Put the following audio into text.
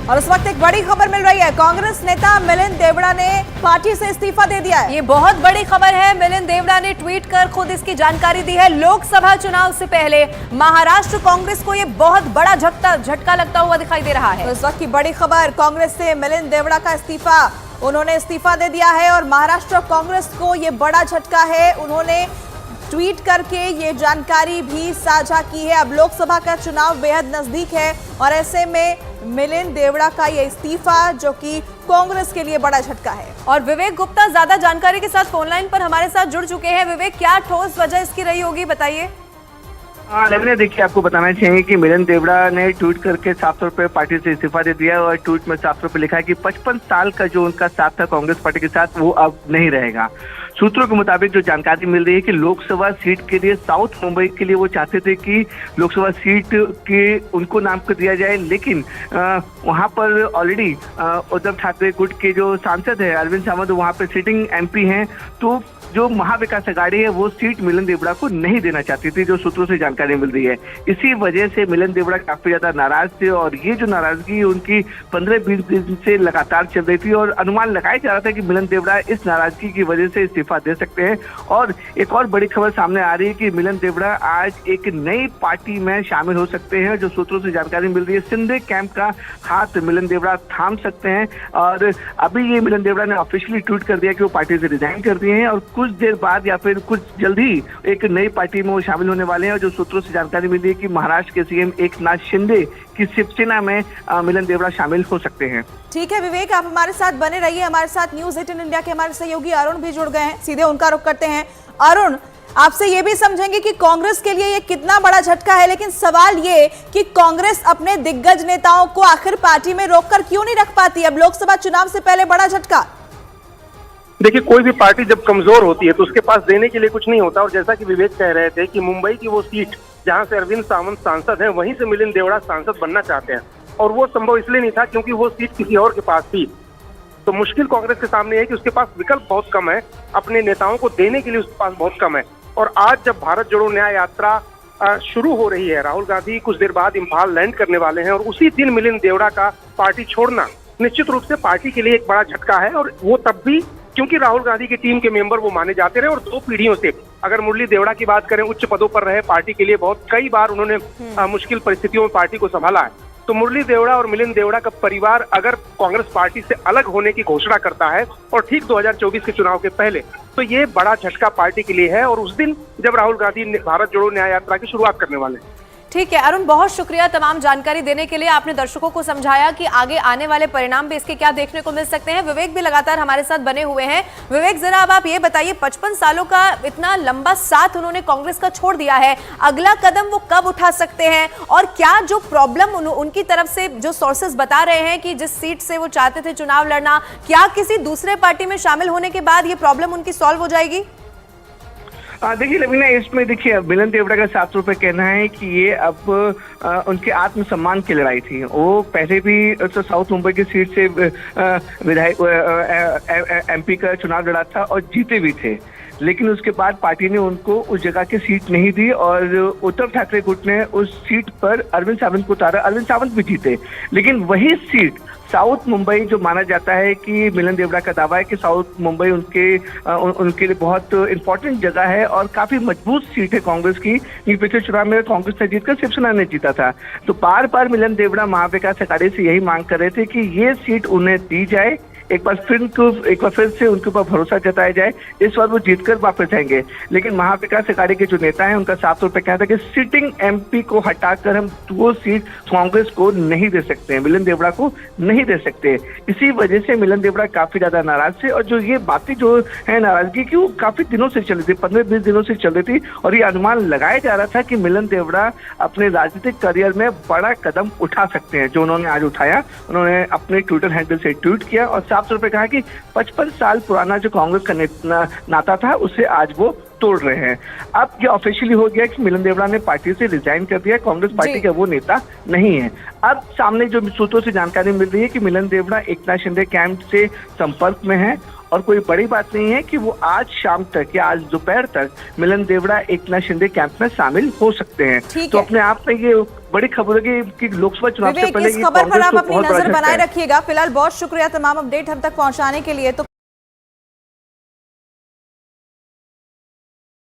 और उस वक्त एक बड़ी खबर मिल रही है, कांग्रेस नेता मिलिंद देवड़ा ने पार्टी से इस्तीफा दे दिया है। ये बहुत बड़ी खबर है। मिलिंद देवड़ा ने ट्वीट कर खुद इसकी जानकारी दी है। लोकसभा चुनाव से पहले महाराष्ट्र कांग्रेस को ये बहुत बड़ा झटका लगता हुआ दिखाई दे रहा है। तो इस वक्त की बड़ी खबर, कांग्रेस से मिलिंद देवड़ा का इस्तीफा, उन्होंने इस्तीफा दे दिया है और महाराष्ट्र कांग्रेस को ये बड़ा झटका है। उन्होंने ट्वीट करके ये जानकारी भी साझा की है। अब लोकसभा का चुनाव बेहद नजदीक है और ऐसे में मिलिंद देवड़ा का ये इस्तीफा जो कि कांग्रेस के लिए बड़ा झटका है। और विवेक गुप्ता ज्यादा जानकारी के साथ फोन लाइन पर हमारे साथ जुड़ चुके हैं। विवेक, क्या ठोस वजह इसकी रही होगी, बताइए। लेकिन देखिए, आपको बताना चाहिए कि मिलिंद देवड़ा ने ट्वीट करके साफ तौर पर पार्टी से इस्तीफा दे दिया और ट्वीट में साफ तौर पर लिखा है कि 55 साल का जो उनका साथ था कांग्रेस पार्टी के साथ, वो अब नहीं रहेगा। सूत्रों के मुताबिक जो जानकारी मिल रही है कि लोकसभा सीट के लिए साउथ मुंबई के लिए वो चाहते थे कि लोकसभा सीट के उनको नाम कर दिया जाए, लेकिन वहां पर ऑलरेडी उद्धव ठाकरे गुट के जो सांसद है अरविंद सावंत, वहां पर सिटिंग एमपी हैं, तो जो महाविकास अघाड़ी है वो सीट मिलिंद देवड़ा को नहीं देना चाहती थी, जो सूत्रों से जानकारी मिल रही है। इसी वजह से मिलिंद देवड़ा काफी ज्यादा नाराज थे और ये जो नाराजगी उनकी 15-20 दिन से लगातार चल रही थी और अनुमान लगाया जा रहा था कि मिलिंद देवड़ा इस नाराजगी की वजह से इस्तीफा दे सकते हैं। और एक और बड़ी खबर सामने आ रही है कि मिलिंद देवड़ा आज एक नई पार्टी में शामिल हो सकते हैं। जो सूत्रों से जानकारी मिल रही है, शिंदे कैंप का हाथ मिलिंद देवड़ा थाम सकते हैं और अभी ये मिलिंद देवड़ा ने ऑफिशियली ट्वीट कर दिया कि वो पार्टी से रिजाइन कर दिए हैं और कुछ देर बाद या फिर कुछ जल्द ही एक नई पार्टी में वो शामिल होने वाले हैं। और जो सूत्रों से जानकारी मिली है कि महाराष्ट्र के सीएम एकनाथ शिंदे की शिवसेना में मिलिंद देवड़ा शामिल हो सकते हैं। ठीक है विवेक, आप हमारे साथ बने रहिए। हमारे साथ न्यूज़ 18 इंडिया के हमारे सहयोगी अरुण भी जुड़ गए हैं, सीधे उनका रुख करते हैं। अरुण, आपसे ये भी समझेंगे कि कांग्रेस के लिए ये कितना बड़ा झटका है, लेकिन सवाल ये कि कांग्रेस अपने दिग्गज नेताओं को आखिर पार्टी में रोककर क्यों नहीं रख पाती? अब लोकसभा चुनाव से पहले बड़ा झटका। देखिए, कोई भी पार्टी जब कमजोर होती है तो उसके पास देने के लिए कुछ नहीं होता। और जैसा कि विवेक कह रहे थे कि मुंबई की वो सीट जहां से अरविंद सावंत सांसद हैं, वहीं से मिलिंद देवड़ा सांसद बनना चाहते हैं और वो संभव इसलिए नहीं था क्योंकि वो सीट किसी और के पास थी। तो मुश्किल कांग्रेस के सामने है कि उसके पास विकल्प बहुत कम है, अपने नेताओं को देने के लिए उसके पास बहुत कम है। और आज जब भारत जोड़ो न्याय यात्रा शुरू हो रही है, राहुल गांधी कुछ देर बाद इम्फाल लैंड करने वाले हैं और उसी दिन मिलिंद देवड़ा का पार्टी छोड़ना निश्चित रूप से पार्टी के लिए एक बड़ा झटका है। और वो तब भी क्योंकि राहुल गांधी की टीम के मेंबर वो माने जाते रहे और 2 पीढ़ियों से, अगर मुरली देवड़ा की बात करें, उच्च पदों पर रहे पार्टी के लिए, बहुत कई बार उन्होंने मुश्किल परिस्थितियों में पार्टी को संभाला है। तो मुरली देवड़ा और मिलिंद देवड़ा का परिवार अगर कांग्रेस पार्टी से अलग होने की घोषणा करता है और ठीक 2024 के चुनाव के पहले, तो ये बड़ा झटका पार्टी के लिए है और उस दिन जब राहुल गांधी भारत जोड़ो न्याय यात्रा की शुरुआत करने वाले हैं। ठीक है अरुण, बहुत शुक्रिया तमाम जानकारी देने के लिए। आपने दर्शकों को समझाया कि आगे आने वाले परिणाम भी इसके क्या देखने को मिल सकते हैं। विवेक भी लगातार हमारे साथ बने हुए हैं। विवेक, जरा अब आप ये बताइए, 55 सालों का इतना लंबा साथ उन्होंने कांग्रेस का छोड़ दिया है, अगला कदम वो कब उठा सकते हैं और क्या जो प्रॉब्लम उनकी तरफ से जो सोर्सेस बता रहे हैं कि जिस सीट से वो चाहते थे चुनाव लड़ना, क्या किसी दूसरे पार्टी में शामिल होने के बाद ये प्रॉब्लम उनकी सॉल्व हो जाएगी? देखिए लवीना, इसमें देखिए मिलिंद देवड़ा का साफ तौर पर कहना है कि ये अब उनके आत्मसम्मान की लड़ाई थी। वो पहले भी तो साउथ मुंबई की सीट से विधायक एमपी का चुनाव लड़ा था और जीते भी थे, लेकिन उसके बाद पार्टी ने उनको उस जगह की सीट नहीं दी और उद्धव ठाकरे गुट ने उस सीट पर अरविंद सावंत को उतारा। अरविंद सावंत भी जीते, लेकिन वही सीट साउथ मुंबई, जो माना जाता है कि मिलिंद देवड़ा का दावा है कि साउथ मुंबई उनके लिए बहुत इंपॉर्टेंट जगह है और काफी मजबूत सीट है कांग्रेस की। पिछले चुनाव में कांग्रेस ने जीतकर शिवसेना ने जीता था। तो बार बार मिलिंद देवड़ा महाविकास अघाड़ी से यही मांग कर रहे थे कि ये सीट उन्हें दी जाए, एक बार फिर से उनके ऊपर भरोसा जताया जाए, इस बार वो जीतकर वापस आएंगे। लेकिन महाविकास अघाड़ी के जो नेता हैं उनका साफ तौर पर कहना था कि सिटिंग एमपी को हटाकर हम वो सीट कांग्रेस को नहीं दे सकते हैं, मिलिंद देवड़ा को नहीं दे सकते। इसी वजह से मिलिंद देवड़ा काफी ज्यादा नाराज थे और जो ये बातें जो है नाराजगी की, वो काफी दिनों से चल रही थी, 15-20 दिनों से चल रही थी और ये अनुमान लगाया जा रहा था कि मिलिंद देवड़ा अपने राजनीतिक करियर में बड़ा कदम उठा सकते हैं, जो उन्होंने आज उठाया। उन्होंने अपने ट्विटर हैंडल से ट्वीट किया और साफ तौर पर कहा कि 55 साल पुराना जो कांग्रेस का नाता था उसे आज वो तोड़ रहे हैं। अब ये ऑफिशियली हो गया कि मिलिंद देवड़ा ने पार्टी से रिजाइन कर दिया, कांग्रेस पार्टी का वो नेता नहीं है। अब सामने जो सूत्रों से जानकारी मिल रही है कि मिलिंद देवड़ा एकनाथ शिंदे कैंप से संपर्क में है और कोई बड़ी बात नहीं है कि वो आज शाम तक या आज दोपहर तक मिलिंद देवड़ा एकनाथ शिंदे कैंप में शामिल हो सकते हैं। तो अपने आप में ये बड़ी खबर है कि लोकसभा चुनाव से पहले इस खबर पर आप अपनी नजर बनाए रखिएगा। फिलहाल बहुत शुक्रिया तमाम अपडेट हम तक पहुंचाने के लिए। तो